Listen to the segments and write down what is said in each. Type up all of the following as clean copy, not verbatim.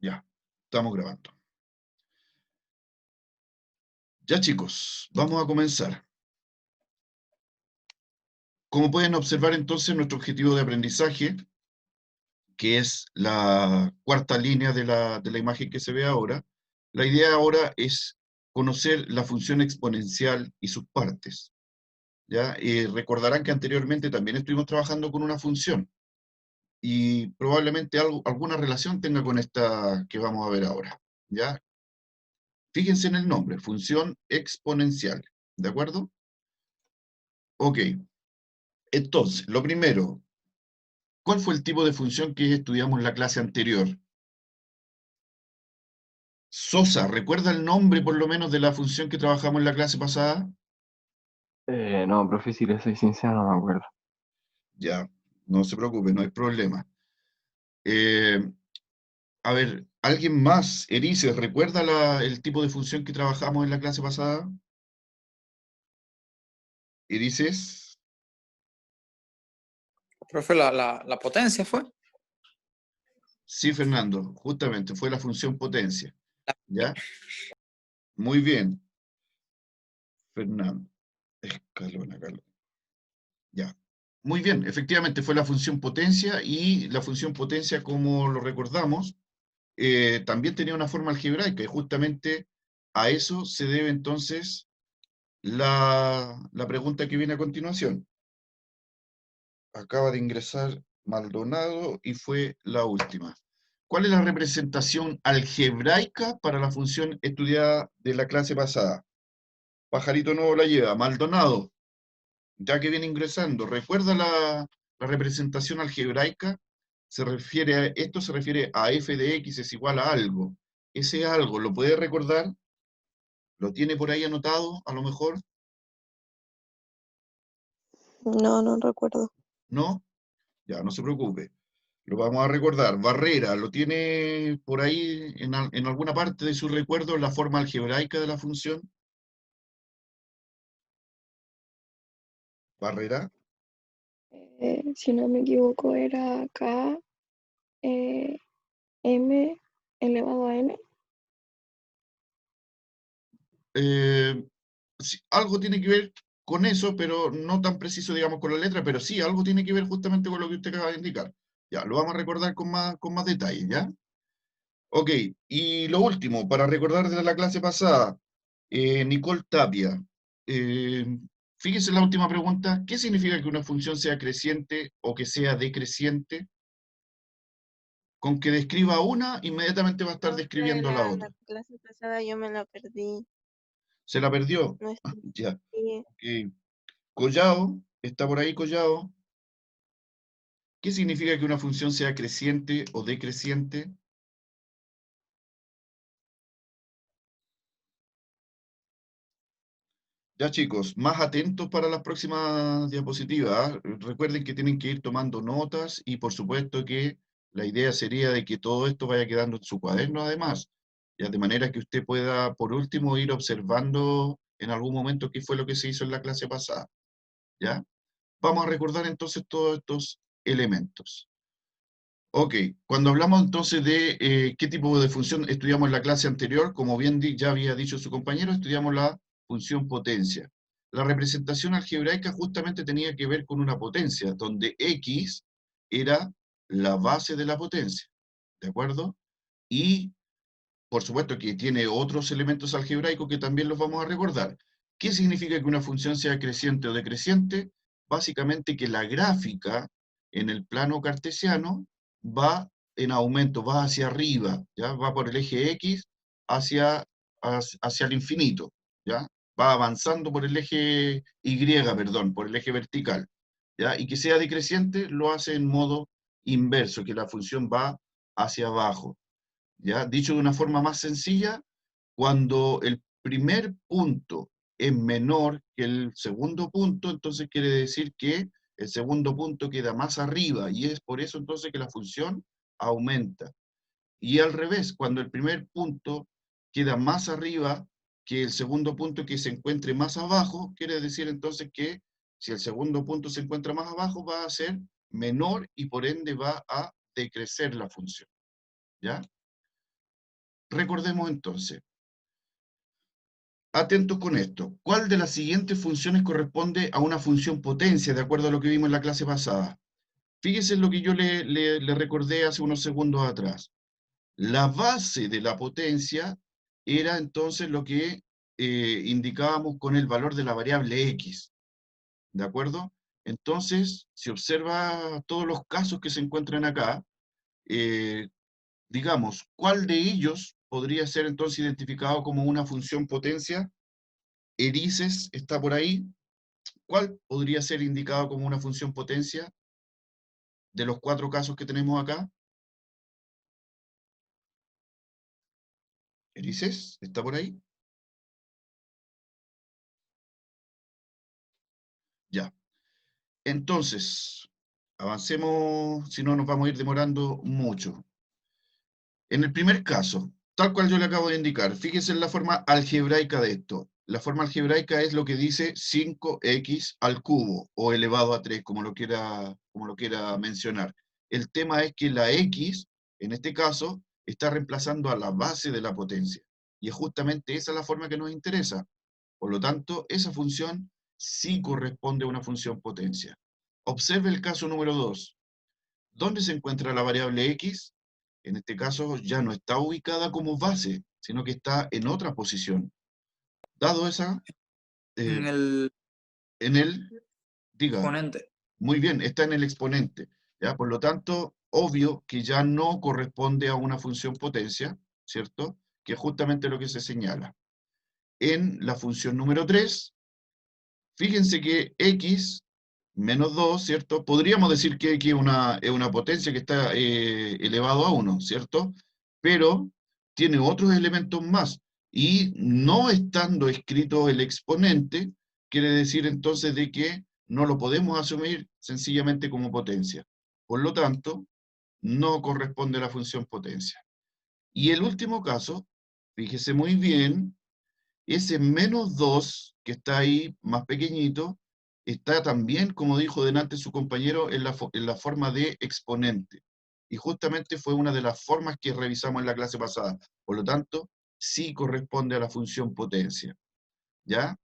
Ya, estamos grabando. Ya chicos, vamos a comenzar. Como pueden observar entonces, nuestro objetivo de aprendizaje, que es la cuarta línea de la imagen que se ve ahora, la idea ahora es conocer la función exponencial y sus partes. ¿Ya? Recordarán que anteriormente también estuvimos trabajando con una función, y probablemente alguna relación tenga con esta que vamos a ver ahora. ¿Ya? Fíjense en el nombre, función exponencial. ¿De acuerdo? Ok. Entonces, lo primero, ¿cuál fue el tipo de función que estudiamos en la clase anterior? Sosa, ¿recuerda el nombre por lo menos de la función que trabajamos en la clase pasada? No, profe, si le soy sincero, no me acuerdo. Ya, no se preocupe, no hay problema. Eh, a ver, ¿alguien más? Erice, ¿recuerda el tipo de función que trabajamos en la clase pasada? Erices, Profe, la potencia fue. sí, Fernando, justamente, fue la función potencia. ¿Ya? Muy bien, Fernando. Escalona, ya. Muy bien, efectivamente fue la función potencia, y la función potencia, como lo recordamos, también tenía una forma algebraica, y justamente a eso se debe entonces la pregunta que viene a continuación. Acaba de ingresar Maldonado y fue la última. ¿Cuál es la representación algebraica para la función estudiada de la clase pasada? Pajarito Nuevo la lleva. Maldonado, ya que viene ingresando, ¿recuerda la representación algebraica? Esto se refiere a f de x es igual a algo. Ese algo, ¿lo puede recordar? ¿Lo tiene por ahí anotado, a lo mejor? No, no recuerdo. ¿No? Ya, no se preocupe. Lo vamos a recordar. Barrera, ¿lo tiene por ahí en alguna parte de su recuerdo la forma algebraica de la función? Barrera. Si no me equivoco, era K eh, M elevado a N. Eh, sí, algo tiene que ver con eso, pero no tan preciso, digamos, con la letra, pero sí, algo tiene que ver justamente con lo que usted acaba de indicar. Ya, lo vamos a recordar con más detalle, ¿ya? Ok, y lo último, para recordar de la clase pasada, Nicole Tapia. eh, Fíjese en la última pregunta, ¿qué significa que una función sea creciente o que sea decreciente? Con que describa una, inmediatamente va a estar Profe, describiendo la la otra. clase pasada yo me la perdí. ¿Se la perdió? No estoy. Ya, ok. Collao, ¿está por ahí Collao? ¿Qué significa que una función sea creciente o decreciente? Ya chicos, más atentos para las próximas diapositivas. ¿Ah? Recuerden que tienen que ir tomando notas, y por supuesto que la idea sería de que todo esto vaya quedando en su cuaderno además, ya de manera que usted pueda por último ir observando en algún momento qué fue lo que se hizo en la clase pasada. ¿Ya? Vamos a recordar entonces todos estos elementos. Ok, cuando hablamos entonces de qué tipo de función estudiamos en la clase anterior, como bien ya había dicho su compañero, estudiamos la función potencia. La representación algebraica justamente tenía que ver con una potencia, donde x era la base de la potencia, ¿de acuerdo? Y por supuesto que tiene otros elementos algebraicos que también los vamos a recordar. ¿Qué significa que una función sea creciente o decreciente? Básicamente que la gráfica en el plano cartesiano va en aumento, va hacia arriba, ¿ya? Va por el eje X hacia el infinito, ¿ya? Va avanzando por el eje Y, perdón, por el eje vertical, ¿ya? Y que sea decreciente lo hace en modo inverso, que la función va hacia abajo. ¿Ya? Dicho de una forma más sencilla, cuando el primer punto es menor que el segundo punto, entonces quiere decir que el segundo punto queda más arriba, y es por eso entonces que la función aumenta. Y al revés, cuando el primer punto queda más arriba que el segundo punto que se encuentre más abajo, quiere decir entonces que si el segundo punto se encuentra más abajo, va a ser menor y por ende va a decrecer la función. ¿Ya? recordemos entonces. Atentos con esto. ¿Cuál de las siguientes funciones corresponde a una función potencia, de acuerdo a lo que vimos en la clase pasada? Fíjese en lo que yo le recordé hace unos segundos atrás. La base de la potencia era entonces lo que indicábamos con el valor de la variable x. ¿De acuerdo? Entonces, si observa todos los casos que se encuentran acá, digamos, ¿cuál de ellos podría ser entonces identificado como una función potencia? Erices está por ahí. ¿Cuál podría ser indicado como una función potencia de los 4 casos que tenemos acá? Erices, ¿está por ahí? Ya. Entonces, avancemos, si no nos vamos a ir demorando mucho. En el primer caso, tal cual yo le acabo de indicar, fíjese en la forma algebraica de esto. La forma algebraica es lo que dice 5x al cubo, o elevado a 3, como lo quiera mencionar. El tema es que la x, en este caso, está reemplazando a la base de la potencia. Y es justamente esa la forma que nos interesa. Por lo tanto, esa función sí corresponde a una función potencia. Observe el caso número 2. ¿Dónde se encuentra la variable x? En este caso ya no está ubicada como base, sino que está en otra posición. Dado esa, En el en el, diga, exponente. muy bien, está en el exponente. ¿Ya? Por lo tanto, obvio que ya no corresponde a una función potencia, ¿cierto? Que es justamente lo que se señala. En la función número 3, fíjense que x menos 2, ¿cierto? Podríamos decir que x es una potencia que está elevado a 1, ¿cierto? Pero tiene otros elementos más. Y no estando escrito el exponente, quiere decir entonces de que no lo podemos asumir sencillamente como potencia. Por lo tanto, no corresponde a la función potencia. Y el último caso, fíjese muy bien, ese menos 2 que está ahí, más pequeñito, está también, como dijo delante su compañero, en la forma de exponente. Y justamente fue una de las formas que revisamos en la clase pasada. Por lo tanto, sí corresponde a la función potencia. ¿Ya?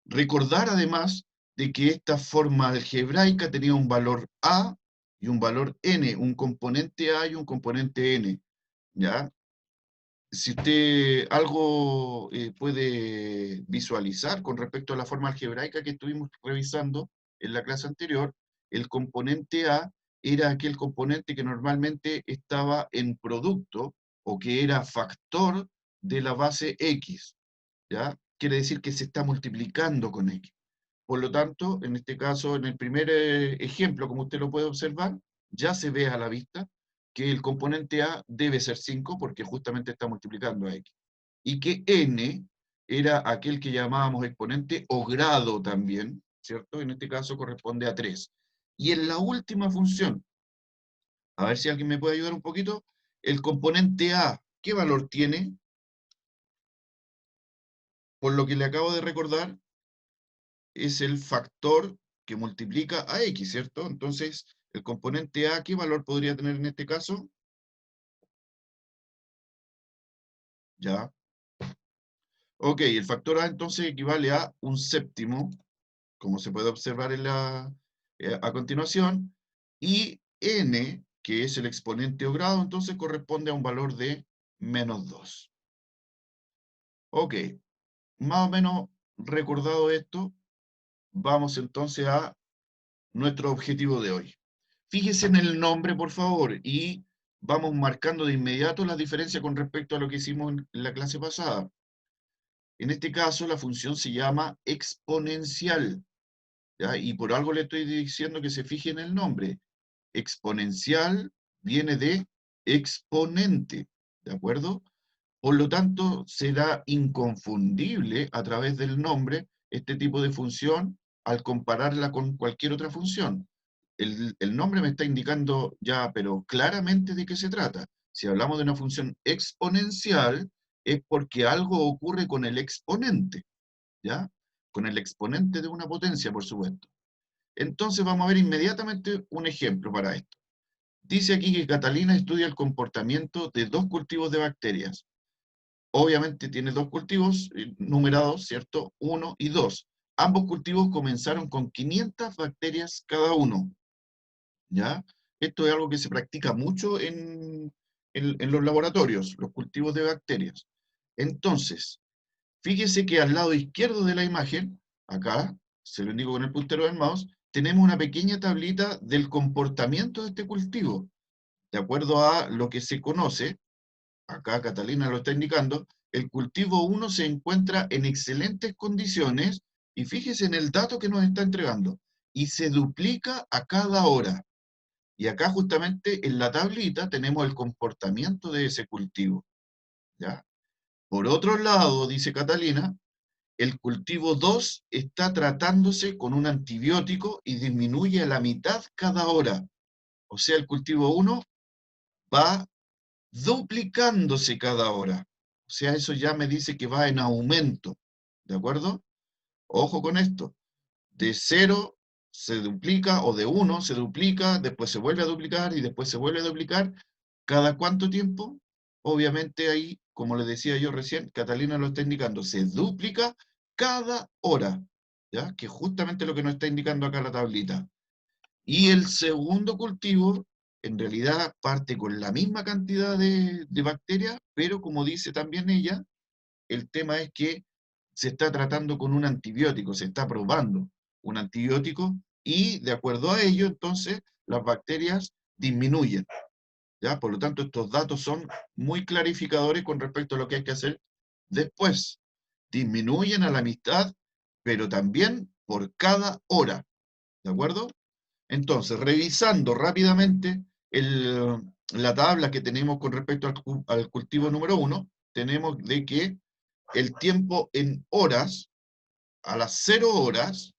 Recordar además de que esta forma algebraica tenía un valor A y un valor N, un componente A y un componente N. ¿Ya? Si usted algo puede visualizar con respecto a la forma algebraica que estuvimos revisando en la clase anterior, el componente A era aquel componente que normalmente estaba en producto o que era factor de la base X, ¿ya? Quiere decir que se está multiplicando con X. Por lo tanto, en este caso, en el primer ejemplo, como usted lo puede observar, ya se ve a la vista que el componente A debe ser 5 porque justamente está multiplicando a X. Y que N era aquel que llamábamos exponente o grado también, ¿cierto? En este caso corresponde a 3. Y en la última función, a ver si alguien me puede ayudar un poquito, el componente A, ¿qué valor tiene? Por lo que le acabo de recordar, es el factor que multiplica a X, ¿cierto? Entonces, el componente A, ¿qué valor podría tener en este caso? Ya. Ok, el factor A entonces equivale a un séptimo, como se puede observar a continuación, y N, que es el exponente o grado, entonces corresponde a un valor de menos 2. Ok, más o menos recordado esto, vamos entonces a nuestro objetivo de hoy. Fíjese en el nombre, por favor, y vamos marcando de inmediato la diferencia con respecto a lo que hicimos en la clase pasada. En este caso, la función se llama exponencial, ¿ya? Y por algo le estoy diciendo que se fije en el nombre. Exponencial viene de exponente, ¿de acuerdo? Por lo tanto, será inconfundible a través del nombre este tipo de función al compararla con cualquier otra función. El nombre me está indicando ya, pero claramente de qué se trata. Si hablamos de una función exponencial, es porque algo ocurre con el exponente, ¿ya? Con el exponente de una potencia, por supuesto. Entonces vamos a ver inmediatamente un ejemplo para esto. Dice aquí que Catalina estudia el comportamiento de 2 cultivos de bacterias. obviamente tiene dos cultivos numerados, ¿cierto? 1 y 2. Ambos cultivos comenzaron con 500 bacterias cada uno, ¿ya? Esto es algo que se practica mucho en los laboratorios, los cultivos de bacterias. Entonces, fíjese que al lado izquierdo de la imagen, acá, se lo indico con el puntero del mouse, tenemos una pequeña tablita del comportamiento de este cultivo. De acuerdo a lo que se conoce, acá Catalina lo está indicando, el cultivo 1 se encuentra en excelentes condiciones, y fíjese en el dato que nos está entregando, y se duplica a cada hora. Y acá justamente en la tablita tenemos el comportamiento de ese cultivo, ¿ya? Por otro lado, dice Catalina, el cultivo 2 está tratándose con un antibiótico y disminuye a la mitad cada hora. O sea, el cultivo 1 va duplicándose cada hora. O sea, eso ya me dice que va en aumento, ¿de acuerdo? Ojo con esto. De 0 se duplica, o de 1 se duplica, después se vuelve a duplicar y después se vuelve a duplicar. ¿Cada cuánto tiempo? Obviamente ahí, como les decía yo recién, Catalina lo está indicando, se duplica cada hora, ¿ya? Que es justamente lo que nos está indicando acá la tablita. Y el segundo cultivo, en realidad, parte con la misma cantidad de bacterias, pero como dice también ella, el tema es que se está tratando con un antibiótico, se está probando un antibiótico, y de acuerdo a ello, entonces, las bacterias disminuyen, ¿ya? Por lo tanto, estos datos son muy clarificadores con respecto a lo que hay que hacer después. Disminuyen a la mitad, pero también por cada hora, ¿de acuerdo? Entonces, revisando rápidamente la tabla que tenemos con respecto al cultivo número 1, tenemos de que el tiempo en horas, a las 0 horas,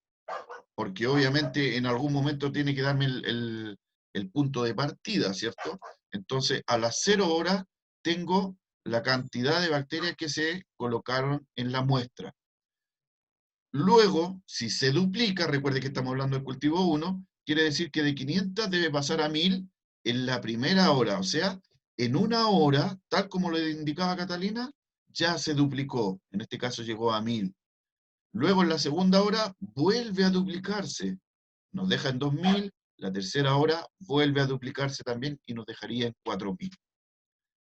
porque obviamente en algún momento tiene que darme el punto de partida, ¿cierto? Entonces, a las 0 horas tengo la cantidad de bacterias que se colocaron en la muestra. Luego, si se duplica, recuerde que estamos hablando del cultivo 1, quiere decir que de 500 debe pasar a 1000 en la primera hora. O sea, en una hora, tal como le indicaba Catalina, ya se duplicó. En este caso llegó a 1000. Luego en la segunda hora vuelve a duplicarse. Nos deja en 2000. La tercera hora vuelve a duplicarse también y nos dejaría en 4000.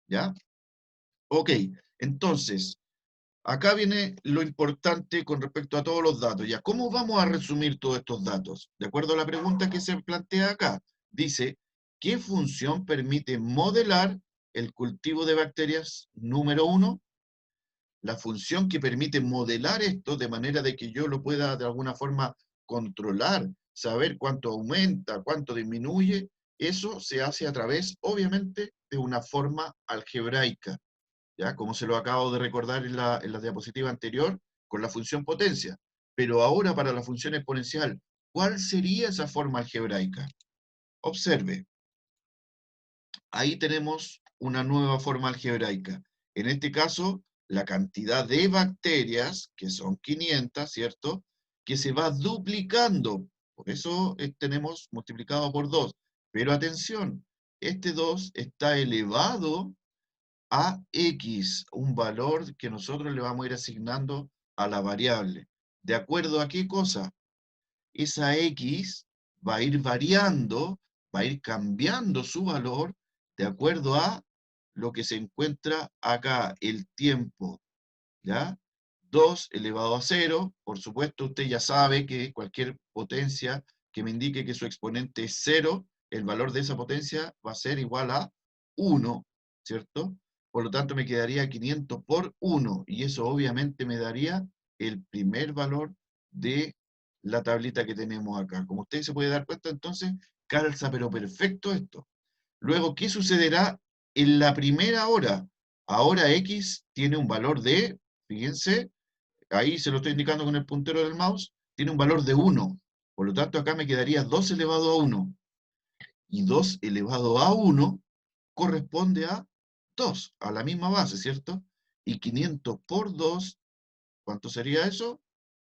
¿Ya? Ok, entonces, acá viene lo importante con respecto a todos los datos. ¿Ya? ¿Cómo vamos a resumir todos estos datos? De acuerdo a la pregunta que se plantea acá. Dice, ¿qué función permite modelar el cultivo de bacterias número 1? La función que permite modelar esto de manera de que yo lo pueda de alguna forma controlar, saber cuánto aumenta, cuánto disminuye, eso se hace a través, obviamente, de una forma algebraica. ¿Ya? Como se lo acabo de recordar en la diapositiva anterior, con la función potencia. Pero ahora para la función exponencial, ¿cuál sería esa forma algebraica? Observe. Ahí tenemos una nueva forma algebraica. En este caso, la cantidad de bacterias, que son 500, ¿cierto? Que se va duplicando. Por eso tenemos multiplicado por 2. Pero atención, este 2 está elevado a x, un valor que nosotros le vamos a ir asignando a la variable. ¿De acuerdo a qué cosa? Esa x va a ir variando, va a ir cambiando su valor de acuerdo a lo que se encuentra acá, el tiempo, ¿ya? 2 elevado a 0, por supuesto usted ya sabe que cualquier potencia que me indique que su exponente es 0, el valor de esa potencia va a ser igual a 1, ¿cierto? Por lo tanto me quedaría 500 por 1, y eso obviamente me daría el primer valor de la tablita que tenemos acá. Como usted se puede dar cuenta, entonces calza pero perfecto esto. Luego, ¿qué sucederá en la primera hora? Ahora x tiene un valor de, fíjense, ahí se lo estoy indicando con el puntero del mouse, tiene un valor de 1. Por lo tanto, acá me quedaría 2 elevado a 1. Y 2 elevado a 1 corresponde a 2, a la misma base, ¿cierto? Y 500 por 2, ¿cuánto sería eso?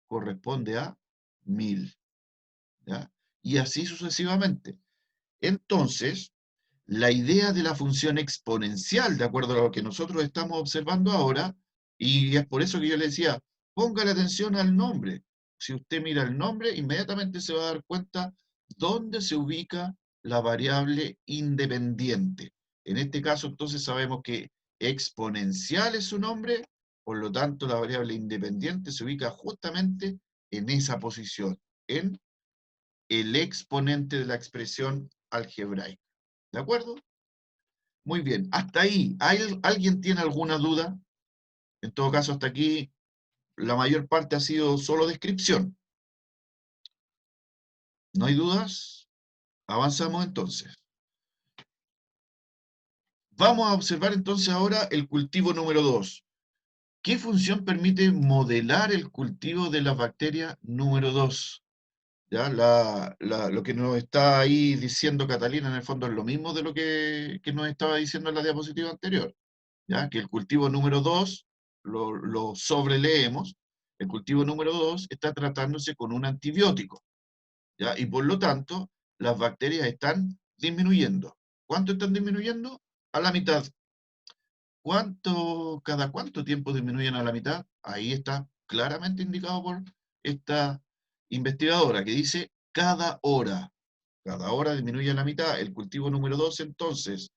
Corresponde a 1000. ¿Ya? Y así sucesivamente. Entonces, la idea de la función exponencial, de acuerdo a lo que nosotros estamos observando ahora, Y es por eso que yo le decía, póngale atención al nombre. Si usted mira el nombre, inmediatamente se va a dar cuenta dónde se ubica la variable independiente. En este caso, entonces, sabemos que exponencial es su nombre, por lo tanto, la variable independiente se ubica justamente en esa posición, en el exponente de la expresión algebraica. ¿De acuerdo? Muy bien, hasta ahí. ¿Alguien tiene alguna duda? En todo caso, hasta aquí la mayor parte ha sido solo descripción. ¿No hay dudas? Avanzamos entonces. Vamos a observar entonces ahora el cultivo número 2. ¿Qué función permite modelar el cultivo de la bacteria número 2? ¿Ya? Lo que nos está ahí diciendo Catalina en el fondo es lo mismo de lo que nos estaba diciendo en la diapositiva anterior. ¿Ya? Que el cultivo número 2, lo sobreleemos, el cultivo número 2 está tratándose con un antibiótico, ¿ya? Y por lo tanto, las bacterias están disminuyendo. ¿Cuánto están disminuyendo? A la mitad. ¿Cada cuánto tiempo disminuyen a la mitad? Ahí está claramente indicado por esta investigadora que dice cada hora. Cada hora disminuye a la mitad. El cultivo número 2, entonces,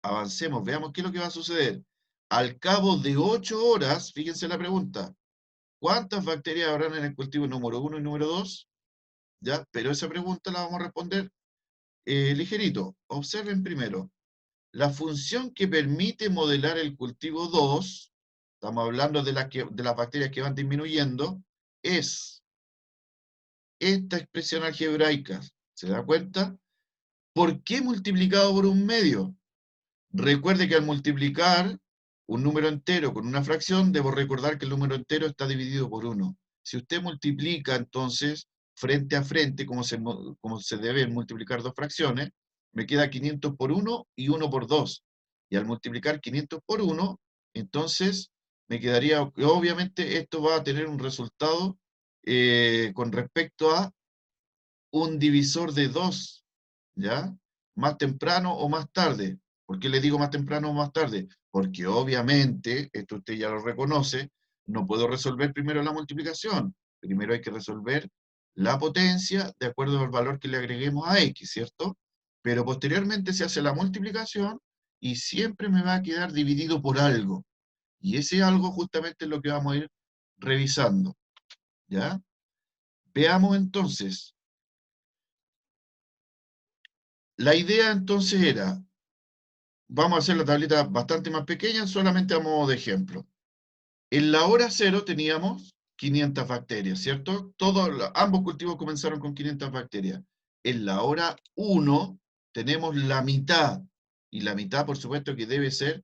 avancemos, veamos qué es lo que va a suceder. Al cabo de 8 horas, fíjense la pregunta, ¿cuántas bacterias habrán en el cultivo número 1 y número 2? ¿Ya? Pero esa pregunta la vamos a responder ligerito. Observen primero. La función que permite modelar el cultivo 2, estamos hablando de las bacterias que van disminuyendo, es esta expresión algebraica. ¿Se da cuenta? ¿Por qué multiplicado por un medio? Recuerde que al multiplicar un número entero con una fracción, debo recordar que el número entero está dividido por 1. Si usted multiplica, entonces, frente a frente, como se deben multiplicar dos fracciones, me queda 500 por 1 y 1 por 2. Y al multiplicar 500 por 1, entonces me quedaría, obviamente esto va a tener un resultado con respecto a un divisor de 2, ¿ya? Más temprano o más tarde. ¿Por qué le digo más temprano o más tarde? Porque obviamente, esto usted ya lo reconoce, no puedo resolver primero la multiplicación. Primero hay que resolver la potencia de acuerdo al valor que le agreguemos a x, ¿cierto? Pero posteriormente se hace la multiplicación y siempre me va a quedar dividido por algo. Y ese algo justamente es lo que vamos a ir revisando, ¿ya? Veamos entonces. La idea entonces era, vamos a hacer la tablita bastante más pequeña, solamente a modo de ejemplo. En la hora 0 teníamos 500 bacterias, ¿cierto? Ambos cultivos comenzaron con 500 bacterias. En la hora 1 tenemos la mitad, y la mitad por supuesto que debe ser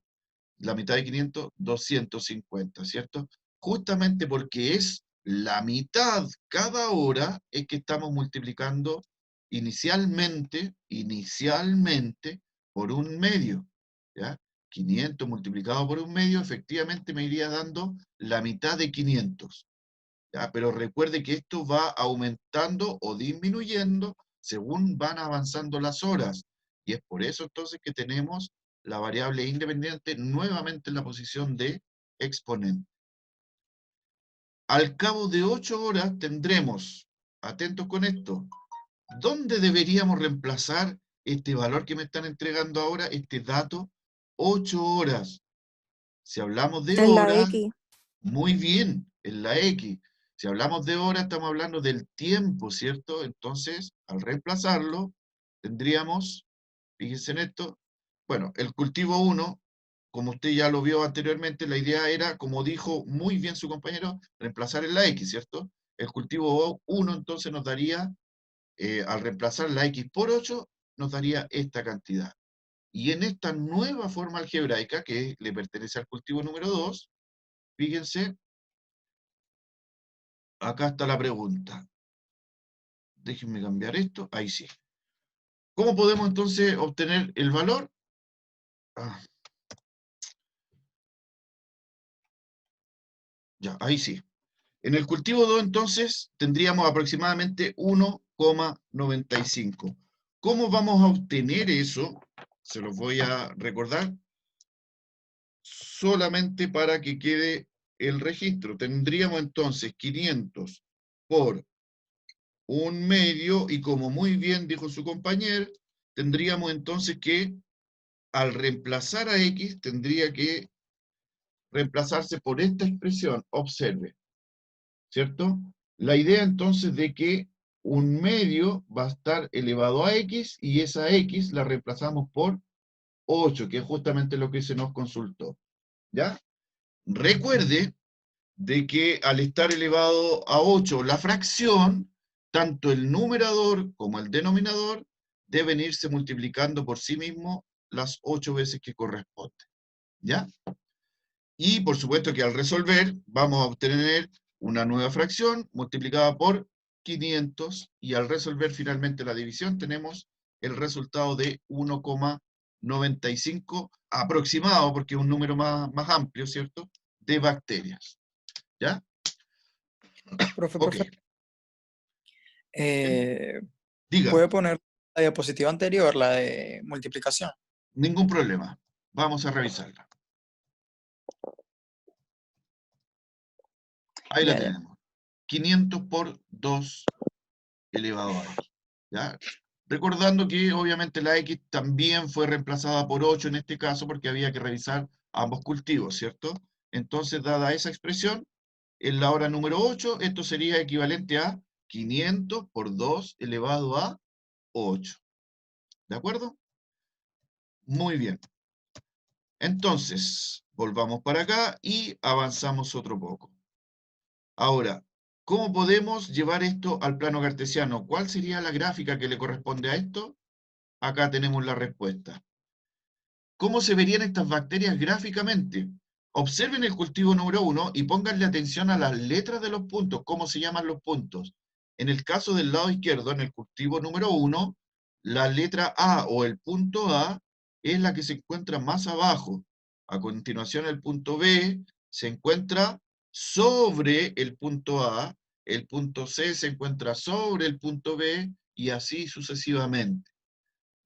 la mitad de 500, 250, ¿cierto? Justamente porque es la mitad cada hora es que estamos multiplicando inicialmente por un medio, ¿ya? 500 multiplicado por un medio efectivamente me iría dando la mitad de 500, ¿ya? Pero recuerde que esto va aumentando o disminuyendo según van avanzando las horas, y es por eso entonces que tenemos la variable independiente nuevamente en la posición de exponente. Al cabo de 8 horas tendremos, atentos con esto, ¿dónde deberíamos reemplazar este valor que me están entregando ahora, este dato? 8 horas. Si hablamos de En la horas, X. muy bien, en la X. Si hablamos de horas, estamos hablando del tiempo, ¿cierto? Entonces, al reemplazarlo, tendríamos, fíjense en esto, bueno, el cultivo 1, como usted ya lo vio anteriormente, la idea era, como dijo muy bien su compañero, reemplazar en la X, ¿cierto? El cultivo 1 entonces nos daría, al reemplazar la X por 8, nos daría esta cantidad. Y en esta nueva forma algebraica, que le pertenece al cultivo número 2, fíjense, acá está la pregunta. Déjenme cambiar esto, ahí sí. ¿Cómo podemos entonces obtener el valor? Ya, ahí sí. En el cultivo 2, entonces, tendríamos aproximadamente 1,95. ¿Cómo vamos a obtener eso? Se los voy a recordar. Solamente para que quede el registro. Tendríamos entonces 500 por 1/2, y como muy bien dijo su compañero, tendríamos entonces que, al reemplazar a X, tendría que reemplazarse por esta expresión, observe, ¿cierto? La idea entonces de que 1/2 va a estar elevado a X, y esa X la reemplazamos por 8, que es justamente lo que se nos consultó, ¿ya? Recuerde de que al estar elevado a 8 la fracción, tanto el numerador como el denominador deben irse multiplicando por sí mismo las 8 veces que corresponde, ¿ya? Y por supuesto que al resolver vamos a obtener una nueva fracción multiplicada por 500, y al resolver finalmente la división tenemos el resultado de 1,95 aproximado, porque es un número más amplio, ¿cierto?, de bacterias. ¿Ya? Profe, Ok. Diga, ¿puede poner la diapositiva anterior, la de multiplicación? ningún problema. Vamos a revisarla. Ahí la Ya, ya. tenemos. 500 por 2 elevado a x. ¿Ya? Recordando que obviamente la x también fue reemplazada por 8 en este caso, porque había que revisar ambos cultivos, ¿cierto? Entonces, dada esa expresión, en la hora número 8, esto sería equivalente a 500 por 2 elevado a 8. ¿De acuerdo? Muy bien. Entonces, volvamos para acá y avanzamos otro poco. Ahora, ¿cómo podemos llevar esto al plano cartesiano? ¿Cuál sería la gráfica que le corresponde a esto? Acá tenemos la respuesta. ¿Cómo se verían estas bacterias gráficamente? Observen el cultivo número 1 y pónganle atención a las letras de los puntos, cómo se llaman los puntos. En el caso del lado izquierdo, en el cultivo número 1, la letra A o el punto A es la que se encuentra más abajo. A continuación, el punto B se encuentra sobre el punto A, el punto C se encuentra sobre el punto B, y así sucesivamente.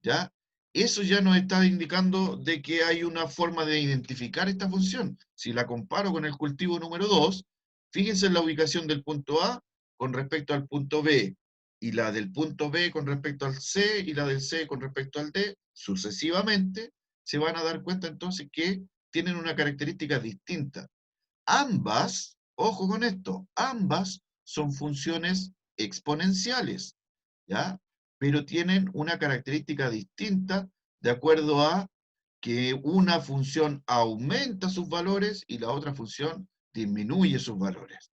¿Ya? Eso ya nos está indicando de que hay una forma de identificar esta función. Si la comparo con el cultivo número 2, fíjense en la ubicación del punto A con respecto al punto B, y la del punto B con respecto al C, y la del C con respecto al D, sucesivamente, se van a dar cuenta entonces que tienen una característica distinta. Ambas, ojo con esto, ambas son funciones exponenciales, ¿ya? Pero tienen una característica distinta de acuerdo a que una función aumenta sus valores y la otra función disminuye sus valores,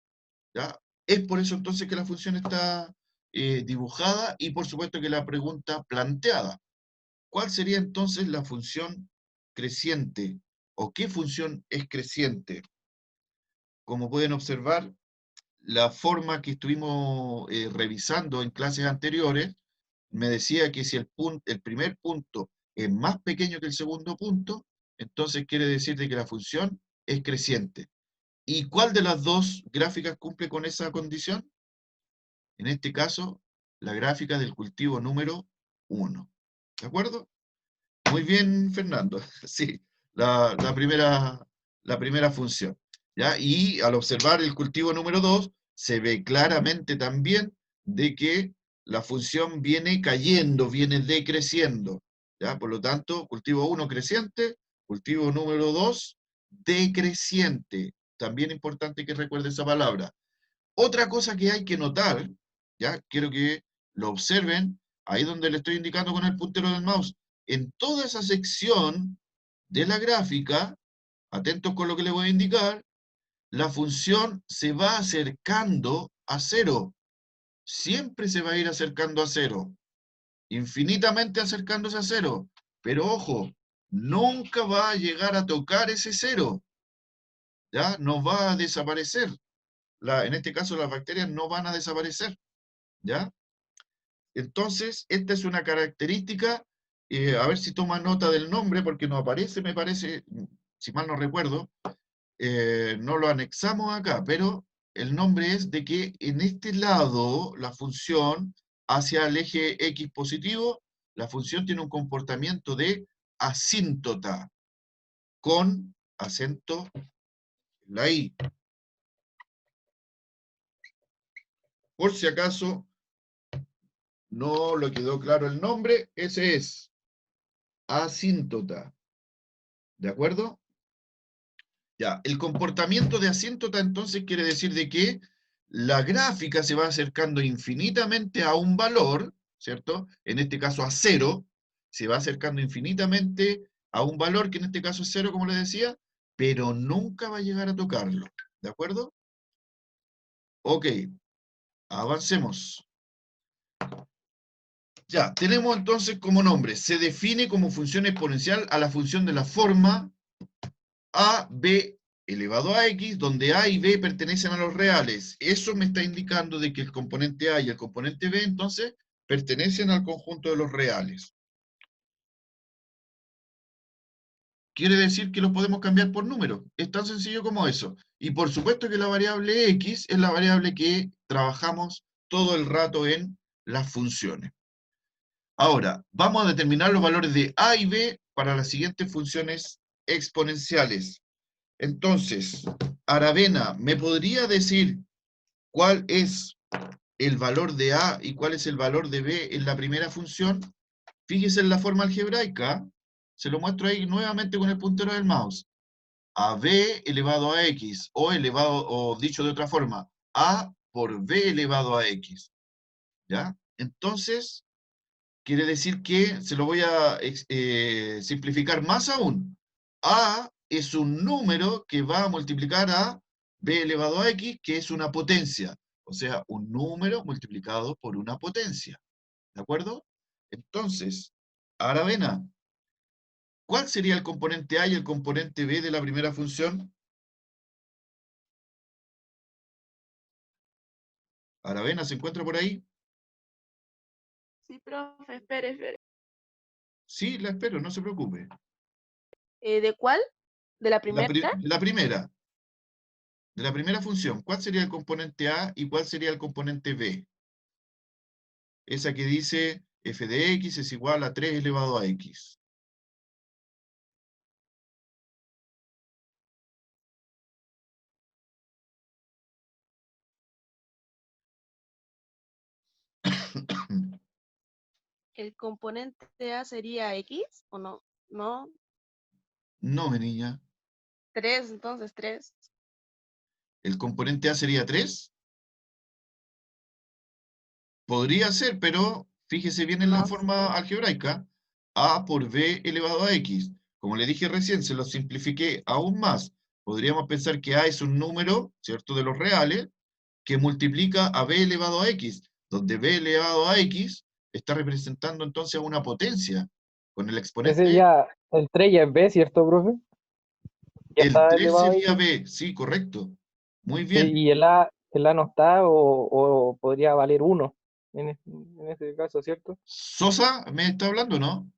¿ya? Es por eso entonces que la función está dibujada, y por supuesto que la pregunta planteada. ¿Cuál sería entonces la función creciente? ¿O qué función es creciente? Como pueden observar, la forma que estuvimos revisando en clases anteriores me decía que si el primer punto es más pequeño que el segundo punto, entonces quiere decir de que la función es creciente. ¿Y cuál de las dos gráficas cumple con esa condición? En este caso, la gráfica del cultivo número 1. ¿De acuerdo? Muy bien, Fernando. Sí, la primera función. ¿Ya? Y al observar el cultivo número 2, se ve claramente también de que la función viene cayendo, viene decreciendo. ¿Ya? Por lo tanto, cultivo 1 creciente, cultivo número 2 decreciente. También importante que recuerde esa palabra. Otra cosa que hay que notar, ¿ya? Quiero que lo observen, ahí donde le estoy indicando con el puntero del mouse, en toda esa sección de la gráfica, atentos con lo que le voy a indicar, la función se va acercando a cero. Siempre se va a ir acercando a cero. Infinitamente acercándose a cero. Pero ojo, nunca va a llegar a tocar ese cero. ¿Ya? No va a desaparecer. En este caso, las bacterias no van a desaparecer. ¿Ya? Entonces, esta es una característica, a ver si toma nota del nombre, porque no aparece, me parece, si mal no recuerdo, no lo anexamos acá, pero el nombre es de que en este lado, la función hacia el eje X positivo, la función tiene un comportamiento de asíntota, con acento en la I. Por si acaso no lo quedó claro el nombre, ese es asíntota. ¿De acuerdo? Ya, el comportamiento de asíntota entonces quiere decir de que la gráfica se va acercando infinitamente a un valor, ¿cierto? En este caso a cero, se va acercando infinitamente a un valor que en este caso es cero, como les decía, pero nunca va a llegar a tocarlo. ¿De acuerdo? Ok, avancemos. Ya, tenemos entonces como nombre, se define como función exponencial a la función de la forma a, b elevado a x, donde a y b pertenecen a los reales. Eso me está indicando de que el componente a y el componente b, entonces, pertenecen al conjunto de los reales. Quiere decir que los podemos cambiar por números. Es tan sencillo como eso. Y por supuesto que la variable x es la variable que trabajamos todo el rato en las funciones. Ahora, vamos a determinar los valores de a y b para las siguientes funciones exponenciales. Entonces, Aravena, ¿me podría decir cuál es el valor de a y cuál es el valor de b en la primera función? Fíjese en la forma algebraica, se lo muestro ahí nuevamente con el puntero del mouse. A b elevado a x, o elevado, o dicho de otra forma, a por b elevado a x. ¿Ya? Entonces, quiere decir que se lo voy a simplificar más aún. A es un número que va a multiplicar a b elevado a x, que es una potencia. O sea, un número multiplicado por una potencia. ¿De acuerdo? Entonces, Aravena, ¿cuál sería el componente a y el componente b de la primera función? Aravena, ¿se encuentra por ahí? Sí, profe, espere, espere. Sí, la espero, no se preocupe. ¿De cuál? ¿De la primera? La primera. De la primera función, ¿cuál sería el componente a y cuál sería el componente b? Esa que dice f de x es igual a 3 elevado a x. ¿El componente A sería X o no? No, No, mi niña. 3, entonces 3. ¿El componente a sería 3? Podría ser, pero fíjese bien en la No forma sé. algebraica. A por b elevado a x. Como le dije recién, se lo simplifiqué aún más. Podríamos pensar que a es un número, ¿cierto?, de los reales, que multiplica a b elevado a x, donde b elevado a x está representando entonces a una potencia, con el Ese exponente. ya, el 3 ya es B, ¿cierto, profe? Ya El está 3 elevado ahí. sería b, sí, correcto. Muy Sí, bien. y el A no está o podría valer uno en este caso, ¿cierto? Sosa, ¿me está hablando, no?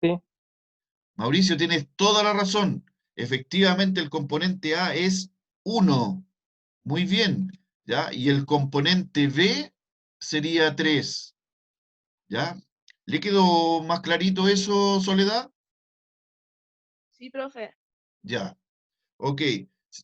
Sí. Mauricio, tienes toda la razón. Efectivamente, el componente A es 1. Muy bien, ¿ya? Y el componente B sería 3, ¿ya? ¿Le quedó más clarito eso, Soledad? Sí, profe. Ya, ok.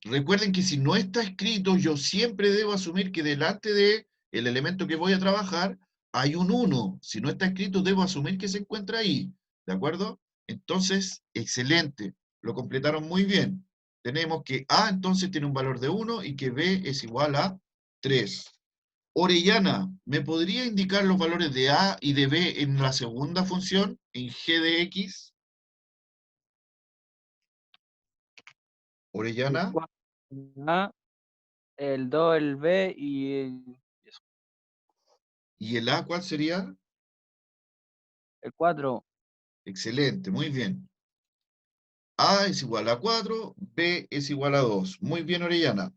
Recuerden que si no está escrito, yo siempre debo asumir que delante de el elemento que voy a trabajar hay un 1. Si no está escrito, debo asumir que se encuentra ahí, ¿de acuerdo? Entonces, excelente. Lo completaron muy bien. Tenemos que A entonces tiene un valor de 1 y que B es igual a 3. Orellana, ¿me podría indicar los valores de A y de B en la segunda función, en G de X? El Orellana, 4 A, el 2 el B eso. ¿y el A cuál sería? El 4 Excelente, muy bien. A es igual a 4, B es igual a 2. Muy bien, Orellana.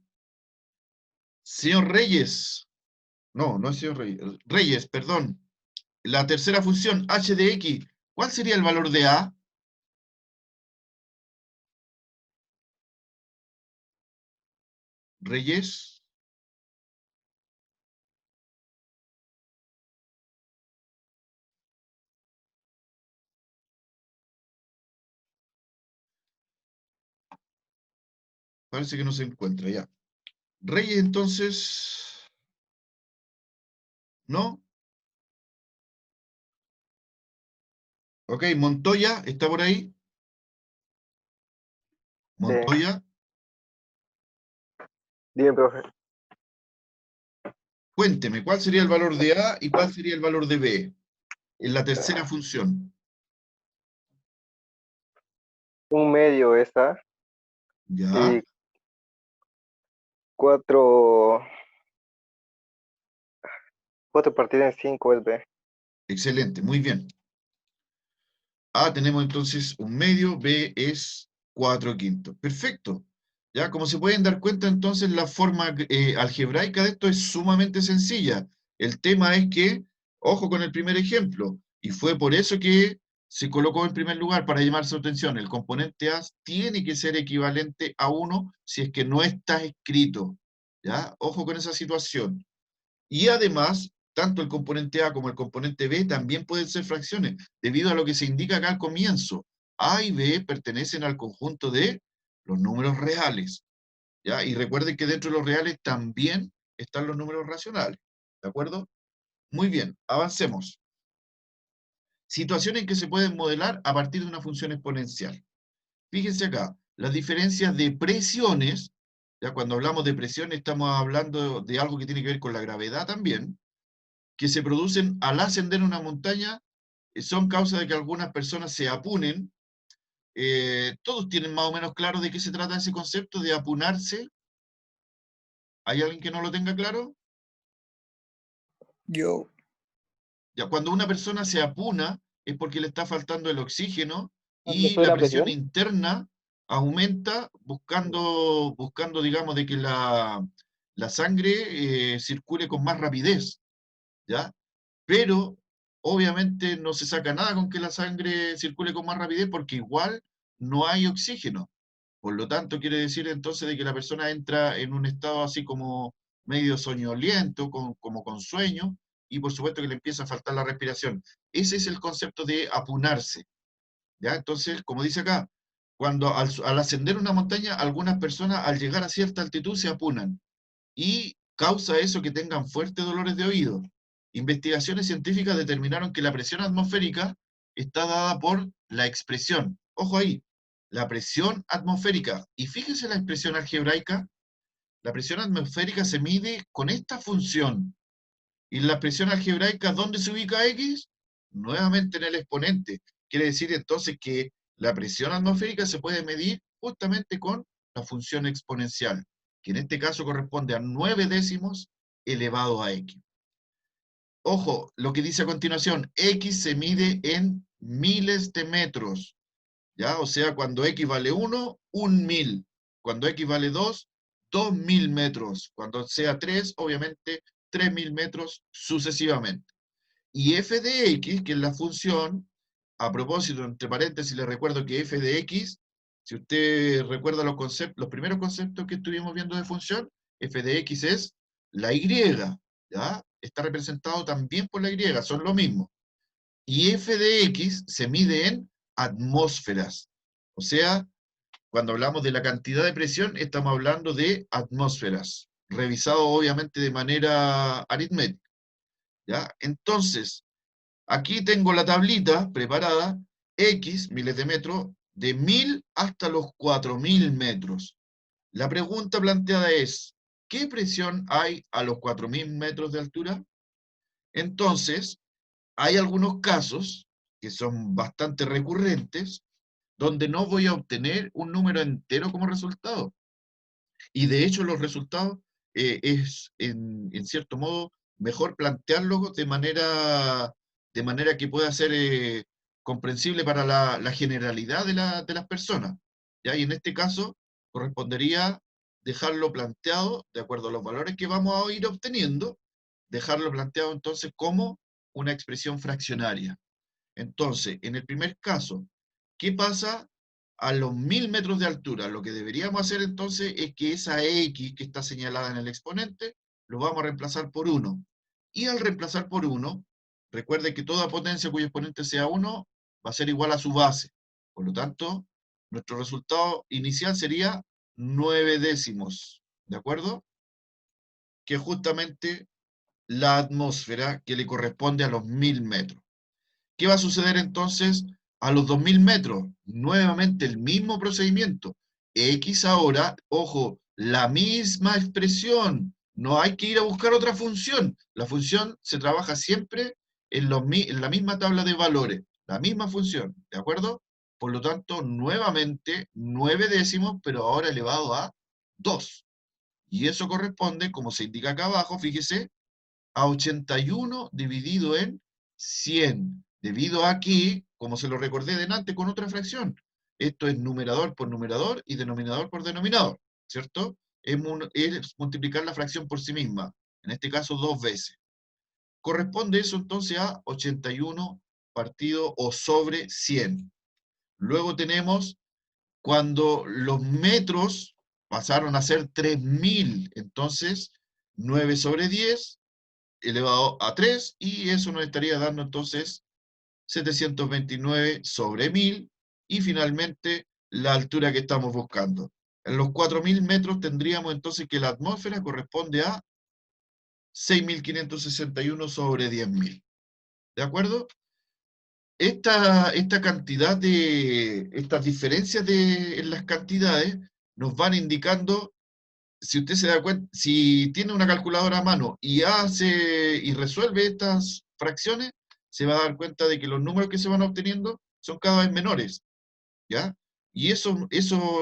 Señor Reyes, no, no es señor Reyes, Reyes, perdón. La tercera función, H de X, ¿cuál sería el valor de A? Reyes, parece que no se encuentra ya. Reyes, entonces, ¿No? Ok, Montoya, ¿está por ahí? Montoya, Dime, profe. cuénteme, ¿cuál sería el valor de A y cuál sería el valor de B en la tercera función? Un medio esta ¿Ya? y 4 partidas en 5 es B. Excelente, muy bien. A tenemos entonces un medio, B es 4/5. Perfecto. Ya, como se pueden dar cuenta, entonces la forma algebraica de esto es sumamente sencilla. El tema es que, ojo con el primer ejemplo, y fue por eso que se colocó en primer lugar para llamar su atención. El componente A tiene que ser equivalente a 1 si es que no está escrito. ¿Ya? Ojo con esa situación. Y además, tanto el componente A como el componente B también pueden ser fracciones, debido a lo que se indica acá al comienzo. A y B pertenecen al conjunto de los números reales, ¿ya? Y recuerden que dentro de los reales también están los números racionales, ¿de acuerdo? Muy bien, avancemos. Situación en que se pueden modelar a partir de una función exponencial. Fíjense acá, las diferencias de presiones, ya cuando hablamos de presión estamos hablando de algo que tiene que ver con la gravedad también, que se producen al ascender una montaña son causa de que algunas personas se apunen. Todos tienen más o menos claro de qué se trata ese concepto de apunarse. ¿Hay alguien que no lo tenga claro? Yo, Ya, cuando una persona se apuna es porque le está faltando el oxígeno ¿Cuándo y sube la la presión presión? interna aumenta buscando digamos, de que la sangre circule con más rapidez, ¿ya? Pero obviamente no se saca nada con que la sangre circule con más rapidez porque igual no hay oxígeno. Por lo tanto, quiere decir entonces de que la persona entra en un estado así como medio soñoliento, como con sueño, y por supuesto que le empieza a faltar la respiración. Ese es el concepto de apunarse, ¿ya? Entonces, como dice acá, cuando al ascender una montaña, algunas personas al llegar a cierta altitud se apunan y causa eso que tengan fuertes dolores de oído. Investigaciones científicas determinaron que la presión atmosférica está dada por la expresión. Ojo ahí, la presión atmosférica. Y fíjense la expresión algebraica. La presión atmosférica se mide con esta función. ¿Y la presión algebraica dónde se ubica X? Nuevamente en el exponente. Quiere decir entonces que la presión atmosférica se puede medir justamente con la función exponencial, que en este caso corresponde a 9 décimos elevado a X. Ojo, lo que dice a continuación, X se mide en miles de metros, ¿ya? O sea, cuando X vale 1, 1.000. Cuando X vale 2, 2.000 metros. Cuando sea 3, obviamente 3.000 metros sucesivamente. Y f de x, que es la función, a propósito, entre paréntesis, le recuerdo que f de x, si usted recuerda los primeros conceptos que estuvimos viendo de función, f de x es la y, ¿ya? Está representado también por la y, son lo mismo. Y f de x se mide en atmósferas. O sea, cuando hablamos de la cantidad de presión, estamos hablando de atmósferas, revisado obviamente de manera aritmética, ¿ya? Entonces, aquí tengo la tablita preparada, X, miles de metros, de 1.000 hasta los 4.000 metros. La pregunta planteada es, ¿qué presión hay a los 4.000 metros de altura? Entonces, hay algunos casos que son bastante recurrentes, donde no voy a obtener un número entero como resultado. Y de hecho los resultados es, en cierto modo, mejor plantearlos de manera que pueda ser comprensible para la generalidad de las personas. ¿Ya? Y en este caso correspondería dejarlo planteado, de acuerdo a los valores que vamos a ir obteniendo, dejarlo planteado entonces como una expresión fraccionaria. Entonces, en el primer caso, ¿qué pasa a los 1.000 metros de altura? Lo que deberíamos hacer entonces es que esa X que está señalada en el exponente, lo vamos a reemplazar por 1. Y al reemplazar por 1, recuerde que toda potencia cuyo exponente sea 1 va a ser igual a su base. Por lo tanto, nuestro resultado inicial sería 9 décimos. ¿De acuerdo? Que es justamente la atmósfera que le corresponde a los 1000 metros. ¿Qué va a suceder entonces a los 2000 metros? Nuevamente el mismo procedimiento. X ahora, ojo, la misma expresión. No hay que ir a buscar otra función. La función se trabaja siempre en la misma tabla de valores. La misma función, ¿de acuerdo? Por lo tanto, nuevamente, 9 décimos, pero ahora elevado a 2. Y eso corresponde, como se indica acá abajo, fíjese, a 81 dividido en 100. Debido a aquí, como se lo recordé delante con otra fracción, esto es numerador por numerador y denominador por denominador, ¿cierto? Es multiplicar la fracción por sí misma, en este caso 2 veces. Corresponde eso entonces a 81 partido o sobre 100. Luego tenemos cuando los metros pasaron a ser 3000, entonces 9 sobre 10 elevado a 3, y eso nos estaría dando entonces 729 sobre 1000, y finalmente la altura que estamos buscando. En los 4000 metros tendríamos entonces que la atmósfera corresponde a 6561 sobre 10.000. ¿De acuerdo? Esta cantidad estas diferencias en las cantidades nos van indicando, si usted se da cuenta, si tiene una calculadora a mano y resuelve estas fracciones, se va a dar cuenta de que los números que se van obteniendo son cada vez menores, ¿ya? Y esos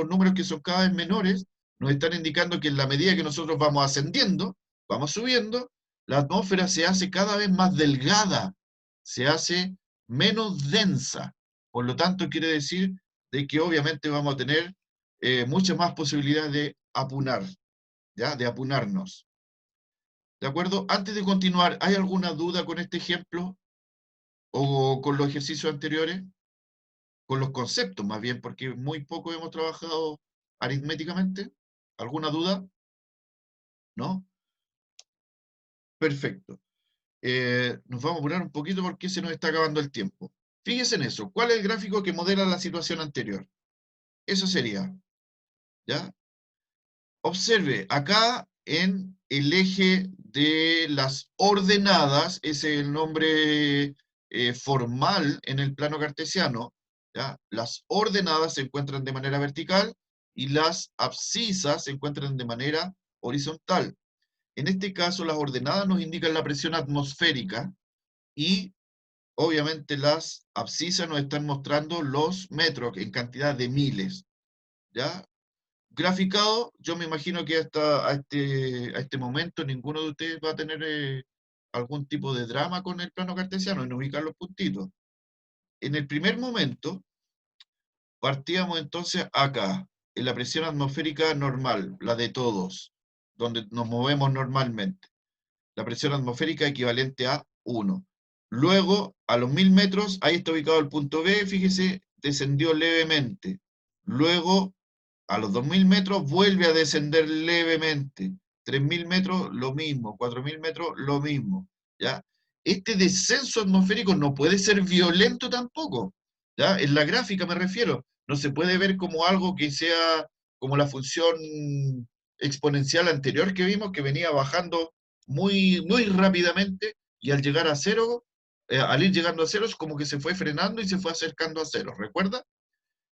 números que son cada vez menores nos están indicando que en la medida que nosotros vamos ascendiendo, vamos subiendo, la atmósfera se hace cada vez más delgada, se hace menos densa. Por lo tanto, quiere decir de que obviamente vamos a tener muchas más posibilidades de apunar, ¿ya? De apunarnos. ¿De acuerdo? Antes de continuar, ¿hay alguna duda con este ejemplo o con los ejercicios anteriores? Con los conceptos, más bien, porque muy poco hemos trabajado aritméticamente. ¿Alguna duda? ¿No? Perfecto. Nos vamos a apurar un poquito porque se nos está acabando el tiempo. Fíjense en eso. ¿Cuál es el gráfico que modela la situación anterior? Eso sería, ¿ya? Observe, acá en el eje de las ordenadas, ese es el nombre formal en el plano cartesiano, ¿ya? Las ordenadas se encuentran de manera vertical y las abscisas se encuentran de manera horizontal. En este caso, las ordenadas nos indican la presión atmosférica y obviamente las abscisas nos están mostrando los metros en cantidad de miles, ¿ya? Graficado, yo me imagino que hasta a este momento ninguno de ustedes va a tener algún tipo de drama con el plano cartesiano en ubicar los puntitos. En el primer momento, partíamos entonces acá, en la presión atmosférica normal, la de todos, donde nos movemos normalmente. La presión atmosférica equivalente a 1. Luego, a los 1000 metros, ahí está ubicado el punto B, fíjese, descendió levemente. Luego, a los 2000 metros vuelve a descender levemente. 3000 metros, lo mismo. 4000 metros, lo mismo. ¿Ya? Este descenso atmosférico no puede ser violento tampoco. ¿Ya? En la gráfica me refiero. No se puede ver como algo que sea como la función exponencial anterior que vimos, que venía bajando muy, muy rápidamente, y al llegar a cero, al ir llegando a ceros, como que se fue frenando y se fue acercando a cero. ¿Recuerda?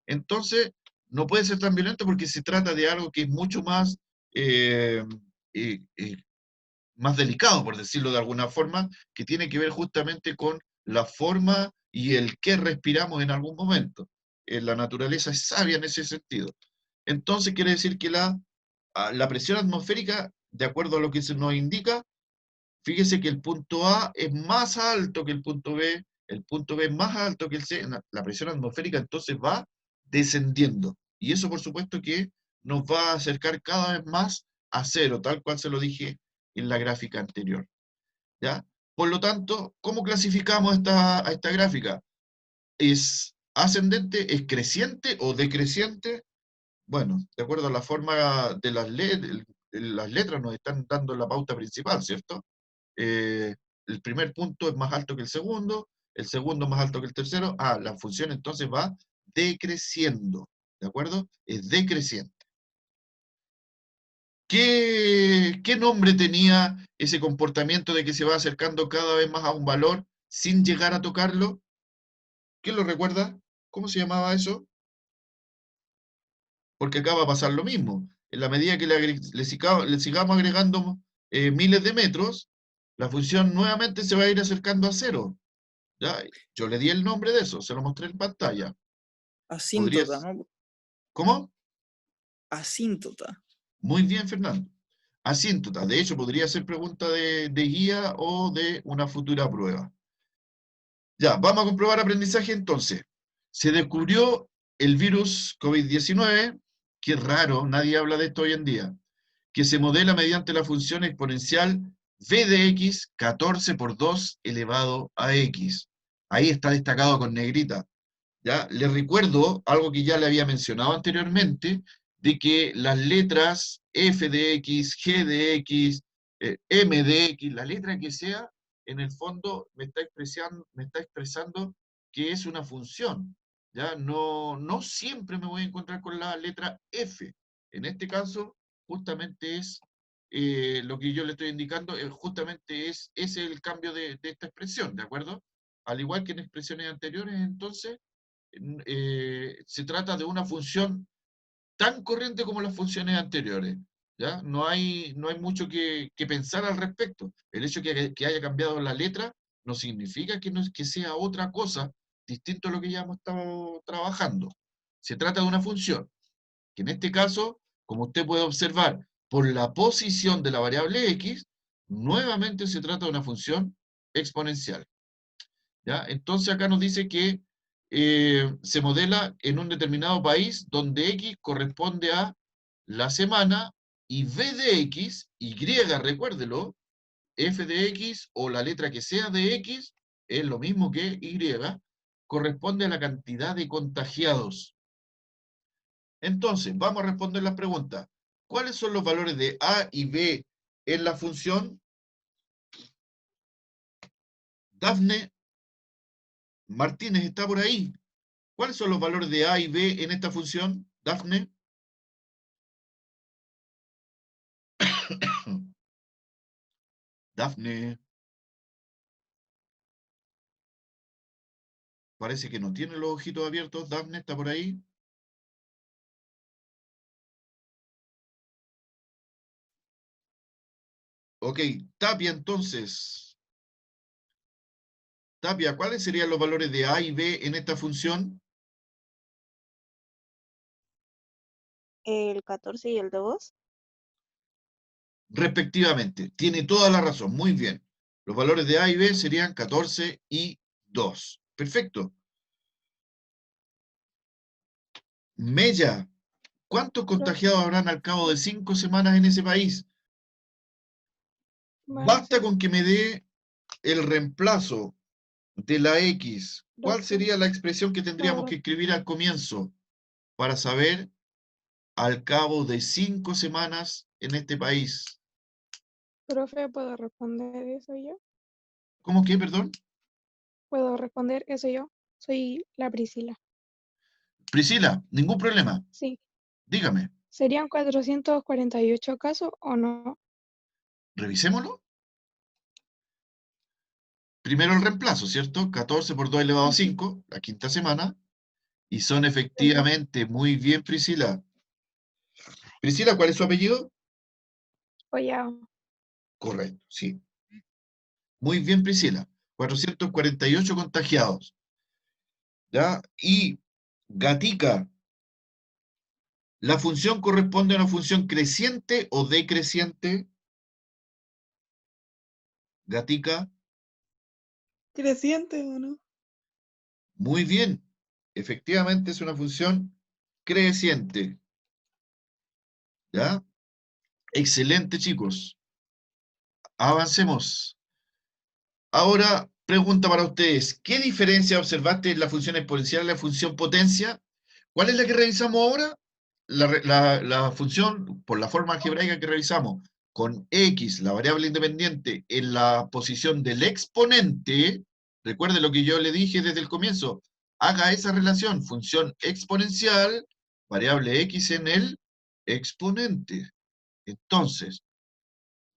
Entonces, no puede ser tan violento porque se trata de algo que es mucho más, eh, eh, eh, más delicado, por decirlo de alguna forma, que tiene que ver justamente con la forma y el que respiramos en algún momento. La naturaleza es sabia en ese sentido. Entonces, quiere decir que la presión atmosférica, de acuerdo a lo que se nos indica, fíjese que el punto A es más alto que el punto B es más alto que el C, la presión atmosférica entonces va descendiendo. Y eso por supuesto que nos va a acercar cada vez más a cero, tal cual se lo dije en la gráfica anterior. ¿Ya? Por lo tanto, ¿cómo clasificamos a esta gráfica? ¿Es ascendente, es creciente o decreciente? Bueno, de acuerdo a la forma de las letras nos están dando la pauta principal, ¿cierto? El primer punto es más alto que el segundo más alto que el tercero. La función entonces va decreciendo, ¿de acuerdo? Es decreciente. ¿Qué nombre tenía ese comportamiento de que se va acercando cada vez más a un valor sin llegar a tocarlo? ¿Quién lo recuerda? ¿Cómo se llamaba eso? Porque acá va a pasar lo mismo. En la medida que le sigamos agregando miles de metros, la función nuevamente se va a ir acercando a cero. ¿Ya? Yo le di el nombre de eso, se lo mostré en pantalla. Asíntota, ¿no? ¿Cómo? Asíntota. Muy bien, Fernando. Asíntota. De hecho, podría ser pregunta de guía o de una futura prueba. Ya, vamos a comprobar aprendizaje entonces. Se descubrió el virus COVID-19, que es raro, nadie habla de esto hoy en día, que se modela mediante la función exponencial v de x 14 por 2 elevado a x. Ahí está destacado con negrita. ¿Ya? Les recuerdo algo que ya le había mencionado anteriormente, de que las letras f de x, g de x, m de x, la letra que sea, en el fondo me está expresando que es una función. ¿Ya? No siempre me voy a encontrar con la letra f. En este caso, justamente es lo que yo le estoy indicando, justamente ese es el cambio de esta expresión, ¿de acuerdo? Al igual que en expresiones anteriores, entonces, se trata de una función tan corriente como las funciones anteriores. ¿Ya? No hay mucho que pensar al respecto. El hecho que haya cambiado la letra no significa que sea otra cosa distinto a lo que ya hemos estado trabajando. Se trata de una función, que en este caso, como usted puede observar, por la posición de la variable x, nuevamente se trata de una función exponencial. ¿Ya? Entonces acá nos dice que se modela en un determinado país donde X corresponde a la semana y V de X, Y, recuérdelo, F de X o la letra que sea de X, es lo mismo que Y, corresponde a la cantidad de contagiados. Entonces, vamos a responder las preguntas. ¿Cuáles son los valores de A y B en la función? Dafne Martínez está por ahí. ¿Cuáles son los valores de A y B en esta función, Dafne? Dafne. Parece que no tiene los ojitos abiertos. Dafne, ¿está por ahí? Ok, Tapia entonces. Tapia, ¿cuáles serían los valores de A y B en esta función? El 14 y el 2. Respectivamente. Tiene toda la razón. Muy bien. Los valores de A y B serían 14 y 2. Perfecto. Mella, ¿cuántos contagiados habrán al cabo de 5 semanas en ese país? Basta con que me dé el reemplazo de la X. ¿Cuál sería la expresión que tendríamos que escribir al comienzo para saber al cabo de 5 semanas en este país? Profe, ¿puedo responder eso yo? ¿Cómo que, perdón? ¿Puedo responder eso yo? Soy la Priscila. Priscila, ningún problema. Sí. Dígame, ¿Serían 448 casos o no? revisémoslo. Primero el reemplazo, ¿cierto? 14 por 2 elevado a 5, la quinta semana. Y son efectivamente muy bien, Priscila. Priscila, ¿cuál es su apellido? Collao. Correcto, sí. Muy bien, Priscila. 448 contagiados. ¿Ya? Y Gatica, ¿la función corresponde a una función creciente o decreciente? Gatica, ¿Creciente o no? muy bien. Efectivamente es una función creciente. ¿Ya? Excelente, chicos. Avancemos. Ahora, pregunta para ustedes. ¿Qué diferencia observaste en la función exponencial y la función potencia? ¿Cuál es la que revisamos ahora? La función, por la forma algebraica que revisamos, con x, la variable independiente, en la posición del exponente, recuerde lo que yo le dije desde el comienzo, haga esa relación, función exponencial, variable x en el exponente. Entonces,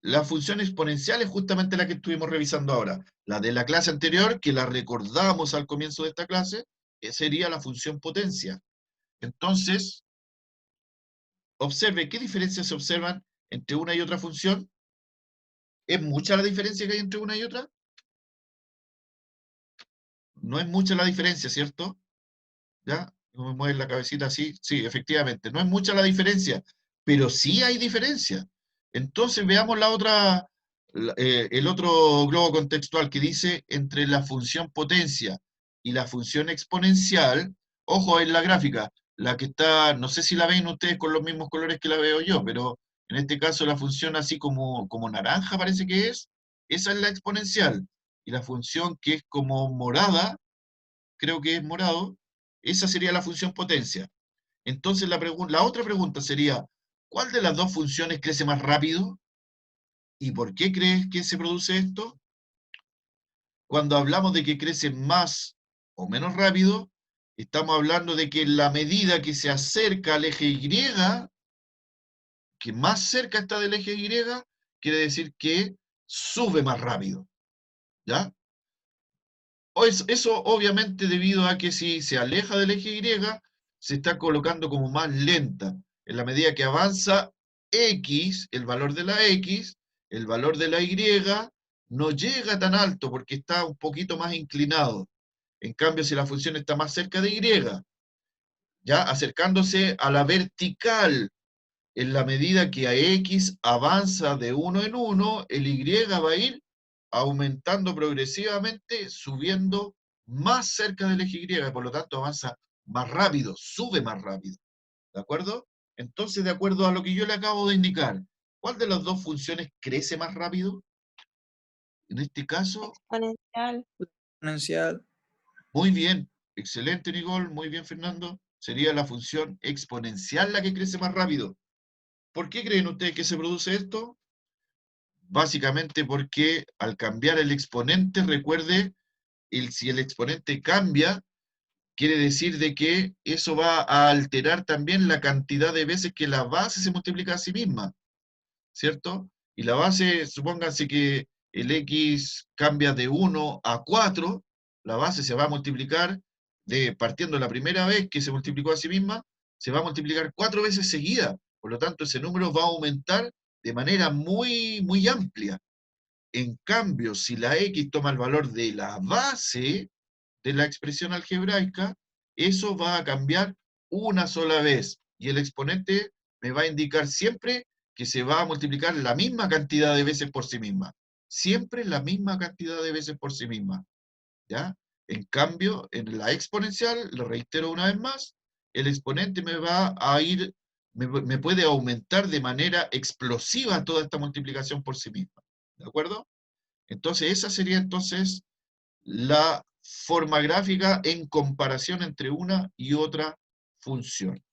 la función exponencial es justamente la que estuvimos revisando ahora. La de la clase anterior, que la recordamos al comienzo de esta clase, sería la función potencia. Entonces, observe, ¿qué diferencias se observan entre una y otra función? ¿Es mucha la diferencia que hay entre una y otra? No es mucha la diferencia, ¿cierto? ¿Ya? Me mueve la cabecita así. Sí, efectivamente, no es mucha la diferencia, pero sí hay diferencia. Entonces veamos el otro globo contextual que dice entre la función potencia y la función exponencial. Ojo en la gráfica, la que está, no sé si la ven ustedes con los mismos colores que la veo yo, pero en este caso la función así como naranja parece que es, esa es la exponencial. Y la función que es como morada, creo que es morado, esa sería la función potencia. Entonces la otra pregunta sería, ¿cuál de las dos funciones crece más rápido? ¿Y por qué crees que se produce esto? Cuando hablamos de que crece más o menos rápido, estamos hablando de que en la medida que se acerca al eje Y, que más cerca está del eje Y, quiere decir que sube más rápido. ¿Ya? Eso obviamente debido a que si se aleja del eje Y, se está colocando como más lenta. En la medida que avanza X, el valor de la X, el valor de la Y no llega tan alto porque está un poquito más inclinado. En cambio, si la función está más cerca de Y, ya acercándose a la vertical, en la medida que a X avanza de uno en uno, el Y va a ir aumentando progresivamente, subiendo más cerca del eje Y, por lo tanto avanza más rápido, sube más rápido. ¿De acuerdo? Entonces, de acuerdo a lo que yo le acabo de indicar, ¿cuál de las dos funciones crece más rápido? En este caso, Exponencial. Exponencial. muy bien, excelente Nicole, muy bien Fernando, sería la función exponencial la que crece más rápido. ¿Por qué creen ustedes que se produce esto? Básicamente porque al cambiar el exponente, recuerde, si el exponente cambia, quiere decir de que eso va a alterar también la cantidad de veces que la base se multiplica a sí misma, ¿cierto? Y la base, supónganse que el x cambia de 1 a 4, la base se va a multiplicar, partiendo la primera vez que se multiplicó a sí misma, se va a multiplicar 4 veces seguida. Por lo tanto, ese número va a aumentar de manera muy, muy amplia. En cambio, si la x toma el valor de la base de la expresión algebraica, eso va a cambiar una sola vez. Y el exponente me va a indicar siempre que se va a multiplicar la misma cantidad de veces por sí misma. Siempre la misma cantidad de veces por sí misma. ¿Ya? En cambio, en la exponencial, lo reitero una vez más, el exponente me va a ir, me puede aumentar de manera explosiva toda esta multiplicación por sí misma. ¿De acuerdo? Entonces, esa sería entonces la forma gráfica en comparación entre una y otra función.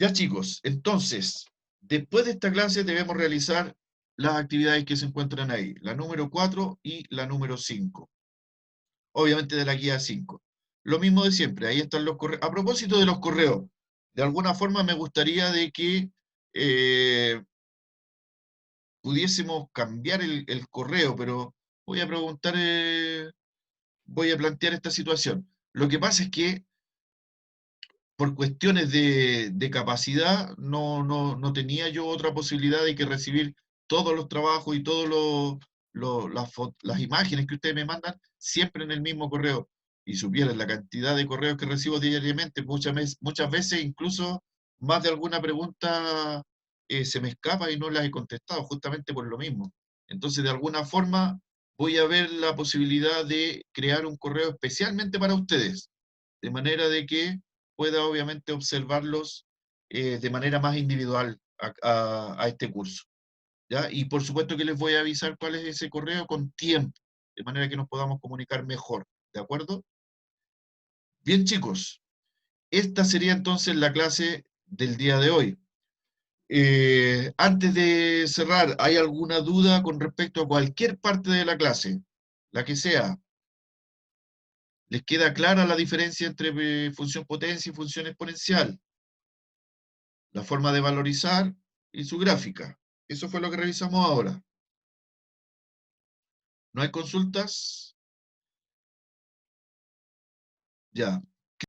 Ya chicos, entonces, después de esta clase debemos realizar las actividades que se encuentran ahí, la número 4 y la número 5. Obviamente de la guía 5. Lo mismo de siempre, ahí están los correos. A propósito de los correos, de alguna forma me gustaría de que pudiésemos cambiar el correo, pero voy a preguntar, voy a plantear esta situación. Lo que pasa es que por cuestiones de capacidad no tenía yo otra posibilidad de que recibir todos los trabajos y todas las imágenes que ustedes me mandan siempre en el mismo correo. Y supieran la cantidad de correos que recibo diariamente, muchas veces incluso más de alguna pregunta se me escapa y no las he contestado, justamente por lo mismo. Entonces, de alguna forma, voy a ver la posibilidad de crear un correo especialmente para ustedes, de manera de que pueda obviamente observarlos de manera más individual a este curso. ¿Ya? Y por supuesto que les voy a avisar cuál es ese correo con tiempo, de manera que nos podamos comunicar mejor. ¿De acuerdo? Bien, chicos, esta sería entonces la clase del día de hoy. Antes de cerrar, ¿hay alguna duda con respecto a cualquier parte de la clase? La que sea. ¿Les queda clara la diferencia entre función potencia y función exponencial? La forma de valorizar, y su gráfica. Eso fue lo que revisamos ahora. ¿No hay consultas? Ya.